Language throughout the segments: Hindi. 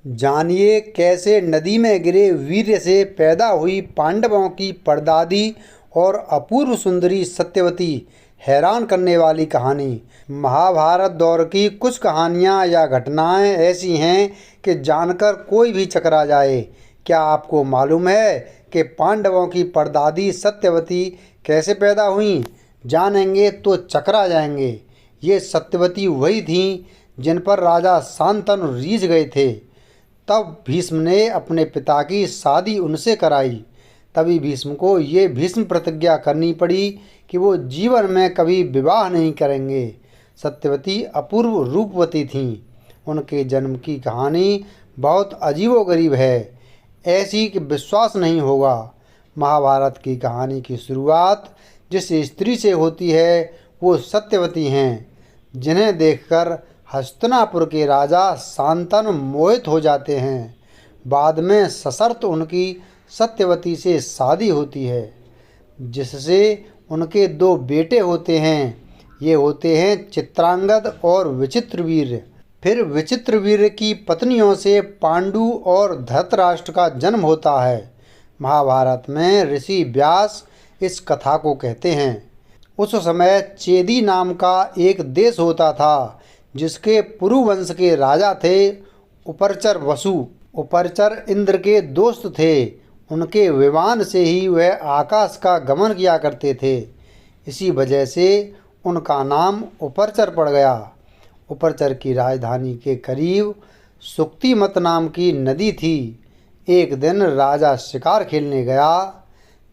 जानिए कैसे नदी में गिरे वीर्य से पैदा हुई पांडवों की परदादी और अपूर्व सुंदरी सत्यवती। हैरान करने वाली कहानी। महाभारत दौर की कुछ कहानियाँ या घटनाएं ऐसी हैं कि जानकर कोई भी चकरा जाए। क्या आपको मालूम है कि पांडवों की परदादी सत्यवती कैसे पैदा हुईं? जानेंगे तो चकरा जाएंगे। ये सत्यवती वही थीं जिन पर राजा शांतनु रीझ गए थे। तब भीष्म ने अपने पिता की शादी उनसे कराई। तभी भीष्म को ये भीष्म प्रतिज्ञा करनी पड़ी कि वो जीवन में कभी विवाह नहीं करेंगे। सत्यवती अपूर्व रूपवती थीं। उनके जन्म की कहानी बहुत अजीबोगरीब है, ऐसी कि विश्वास नहीं होगा। महाभारत की कहानी की शुरुआत जिस स्त्री से होती है वो सत्यवती हैं, जिन्हें देखकर हस्तिनापुर के राजा शांतनु मोहित हो जाते हैं। बाद में सशर्त उनकी सत्यवती से शादी होती है, जिससे उनके दो बेटे होते हैं। ये होते हैं चित्रांगद और विचित्रवीर्य। फिर विचित्रवीर्य की पत्नियों से पांडु और धृतराष्ट्र का जन्म होता है। महाभारत में ऋषि व्यास इस कथा को कहते हैं। उस समय चेदी नाम का एक देश होता था, जिसके पुरु वंश के राजा थे उपरचर वसु। उपरचर इंद्र के दोस्त थे। उनके विमान से ही वह आकाश का गमन किया करते थे। इसी वजह से उनका नाम उपरचर पड़ गया। उपरचर की राजधानी के करीब सुक्तिमत नाम की नदी थी। एक दिन राजा शिकार खेलने गया।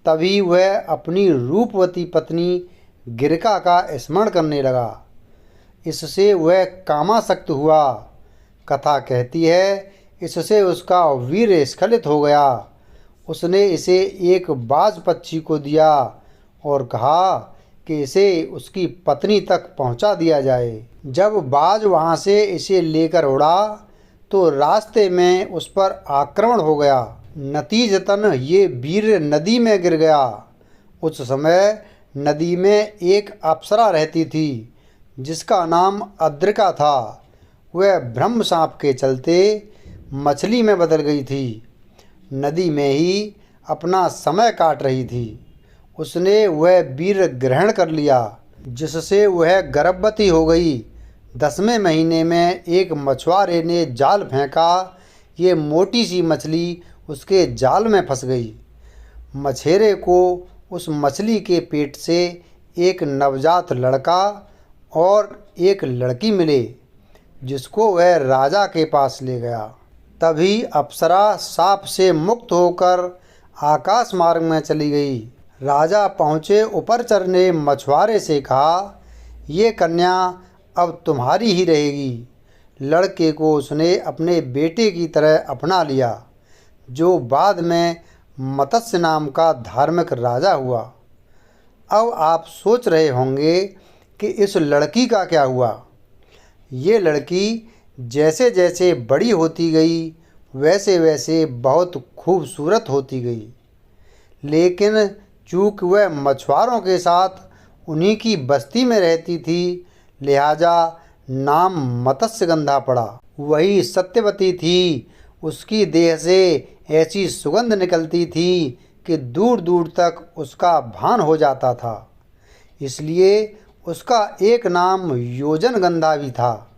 तभी वह अपनी रूपवती पत्नी गिरिका का स्मरण करने लगा। इससे वह कामासक्त हुआ। कथा कहती है इससे उसका वीर्य स्खलित हो गया। उसने इसे एक बाज पक्षी को दिया और कहा कि इसे उसकी पत्नी तक पहुंचा दिया जाए। जब बाज वहां से इसे लेकर उड़ा तो रास्ते में उस पर आक्रमण हो गया। नतीजतन ये वीर्य नदी में गिर गया। उस समय नदी में एक अप्सरा रहती थी, जिसका नाम अद्रिका था। वह ब्रह्म सांप के चलते मछली में बदल गई थी। नदी में ही अपना समय काट रही थी। उसने वह वीर्य ग्रहण कर लिया, जिससे वह गर्भवती हो गई। 10वें महीने में एक मछुआरे ने जाल फेंका। ये मोटी सी मछली उसके जाल में फंस गई। मछेरे को उस मछली के पेट से एक नवजात लड़का और एक लड़की मिले, जिसको वह राजा के पास ले गया। तभी अप्सरा साप से मुक्त होकर आकाश मार्ग में चली गई। राजा पहुँचे उपरचर ने मछुआरे से कहा, ये कन्या अब तुम्हारी ही रहेगी। लड़के को उसने अपने बेटे की तरह अपना लिया, जो बाद में मत्स्य नाम का धार्मिक राजा हुआ। अब आप सोच रहे होंगे कि इस लड़की का क्या हुआ। ये लड़की जैसे जैसे बड़ी होती गई वैसे वैसे बहुत खूबसूरत होती गई, लेकिन चूँकि वह मछुआरों के साथ उन्हीं की बस्ती में रहती थी, लिहाजा नाम मत्स्यगंधा पड़ा। वही सत्यवती थी। उसकी देह से ऐसी सुगंध निकलती थी कि दूर दूर तक उसका भान हो जाता था। इसलिए उसका एक नाम योजनगंधा भी था।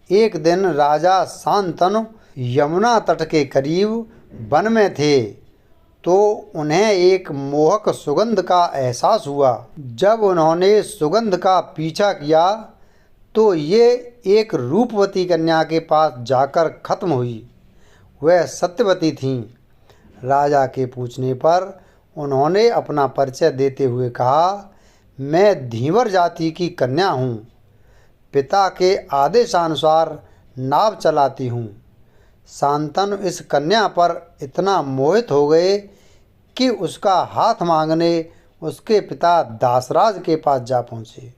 एक दिन राजा शांतनु यमुना तट के करीब वन में थे, तो उन्हें एक मोहक सुगंध का एहसास हुआ। जब उन्होंने सुगंध का पीछा किया तो ये एक रूपवती कन्या के पास जाकर खत्म हुई। वह सत्यवती थीं। राजा के पूछने पर उन्होंने अपना परिचय देते हुए कहा, मैं धीवर जाति की कन्या हूँ। पिता के आदेशानुसार नाव चलाती हूँ। शांतनु इस कन्या पर इतना मोहित हो गए कि उसका हाथ मांगने उसके पिता दासराज के पास जा पहुँचे।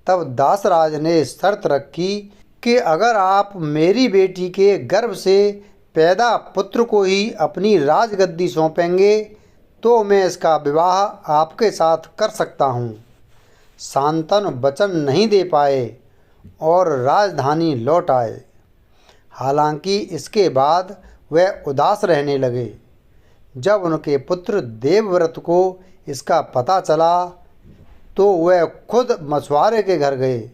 तब दासराज ने शर्त रखी कि अगर आप मेरी बेटी के गर्भ से पैदा पुत्र को ही अपनी राजगद्दी सौंपेंगे तो मैं इसका विवाह आपके साथ कर सकता हूँ। शांतनु वचन नहीं दे पाए और राजधानी लौट आए। हालांकि इसके बाद वह उदास रहने लगे। जब उनके पुत्र देवव्रत को इसका पता चला तो वह खुद मछुआरे के घर गए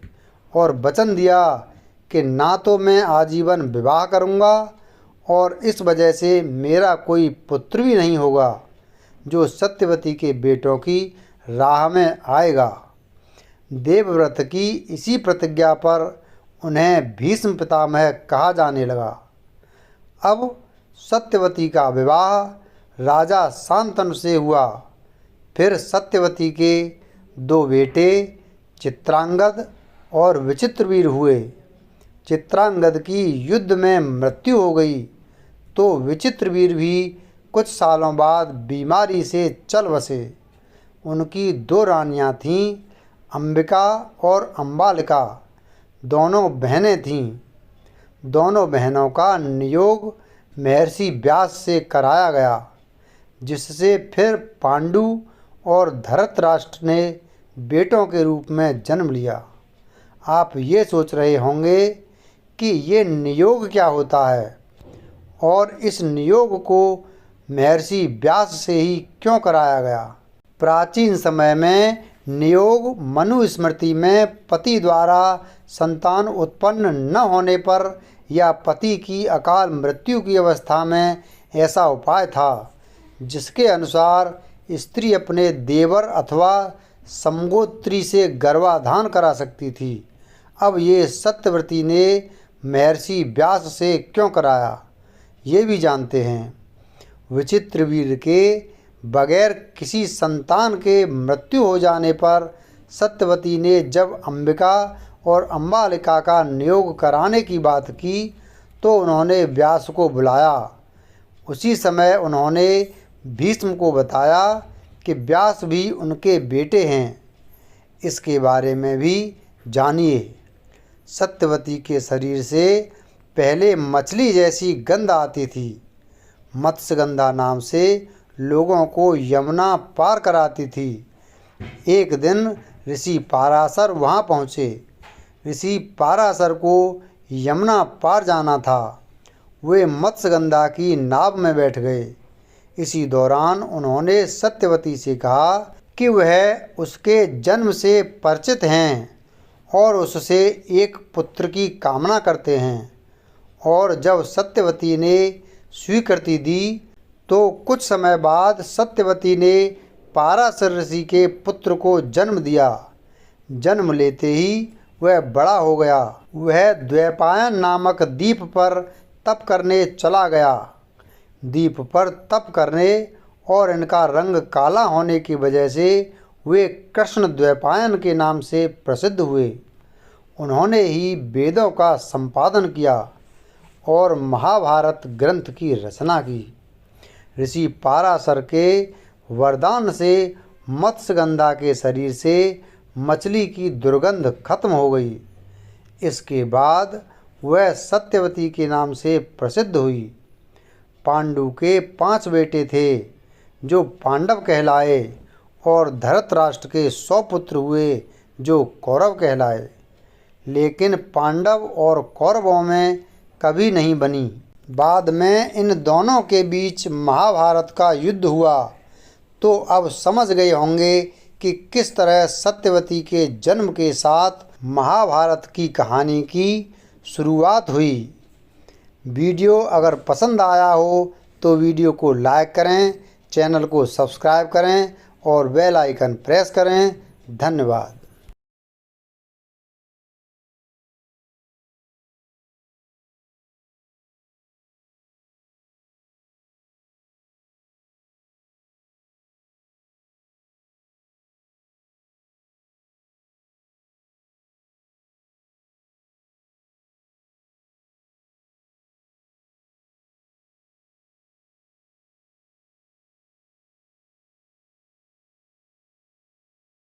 और वचन दिया कि ना तो मैं आजीवन विवाह करूँगा और इस वजह से मेरा कोई पुत्र भी नहीं होगा जो सत्यवती के बेटों की राह में आएगा। देवव्रत की इसी प्रतिज्ञा पर उन्हें भीष्म पितामह कहा जाने लगा। अब सत्यवती का विवाह राजा शांतनु से हुआ। फिर सत्यवती के 2 बेटे चित्रांगद और विचित्रवीर हुए। चित्रांगद की युद्ध में मृत्यु हो गई तो विचित्रवीर भी कुछ सालों बाद बीमारी से चल बसे। उनकी 2 रानियां थीं, अंबिका और अम्बालिका, दोनों बहनें थीं। दोनों बहनों का नियोग महर्षि व्यास से कराया गया, जिससे फिर पांडु और धृतराष्ट्र ने बेटों के रूप में जन्म लिया। आप ये सोच रहे होंगे कि ये नियोग क्या होता है और इस नियोग को महर्षि व्यास से ही क्यों कराया गया। प्राचीन समय में नियोग मनुस्मृति में पति द्वारा संतान उत्पन्न न होने पर या पति की अकाल मृत्यु की अवस्था में ऐसा उपाय था जिसके अनुसार स्त्री अपने देवर अथवा समगोत्री से गर्भाधान करा सकती थी। अब ये सत्यवती ने महर्षि व्यास से क्यों कराया, ये भी जानते हैं। विचित्रवीर के बगैर किसी संतान के मृत्यु हो जाने पर सत्यवती ने जब अंबिका और अम्बालिका का नियोग कराने की बात की तो उन्होंने व्यास को बुलाया। उसी समय उन्होंने भीष्म को बताया कि व्यास भी उनके बेटे हैं। इसके बारे में भी जानिए। सत्यवती के शरीर से पहले मछली जैसी गंध आती थी। मत्स्यगंधा नाम से लोगों को यमुना पार कराती थी। एक दिन ऋषि पाराशर वहाँ पहुँचे। ऋषि पाराशर को यमुना पार जाना था। वे मत्स्यगंधा की नाव में बैठ गए। इसी दौरान उन्होंने सत्यवती से कहा कि वह उसके जन्म से परिचित हैं और उससे एक पुत्र की कामना करते हैं। और जब सत्यवती ने स्वीकृति दी तो कुछ समय बाद सत्यवती ने पाराशर ऋषि के पुत्र को जन्म दिया। जन्म लेते ही वह बड़ा हो गया। वह द्वैपायन नामक द्वीप पर तप करने चला गया। द्वीप पर तप करने और इनका रंग काला होने की वजह से वे कृष्ण द्वैपायन के नाम से प्रसिद्ध हुए। उन्होंने ही वेदों का संपादन किया और महाभारत ग्रंथ की रचना की। ऋषि पाराशर के वरदान से मत्स्यगंधा के शरीर से मछली की दुर्गंध खत्म हो गई। इसके बाद वह सत्यवती के नाम से प्रसिद्ध हुई। पांडु के 5 बेटे थे जो पांडव कहलाए और धृतराष्ट्र के 100 पुत्र हुए जो कौरव कहलाए। लेकिन पांडव और कौरवों में कभी नहीं बनी। बाद में इन दोनों के बीच महाभारत का युद्ध हुआ तो अब समझ गए होंगे कि किस तरह सत्यवती के जन्म के साथ महाभारत की कहानी की शुरुआत हुई। वीडियो अगर पसंद आया हो तो वीडियो को लाइक करें, चैनल को सब्सक्राइब करें और बेल आइकन प्रेस करें। धन्यवाद।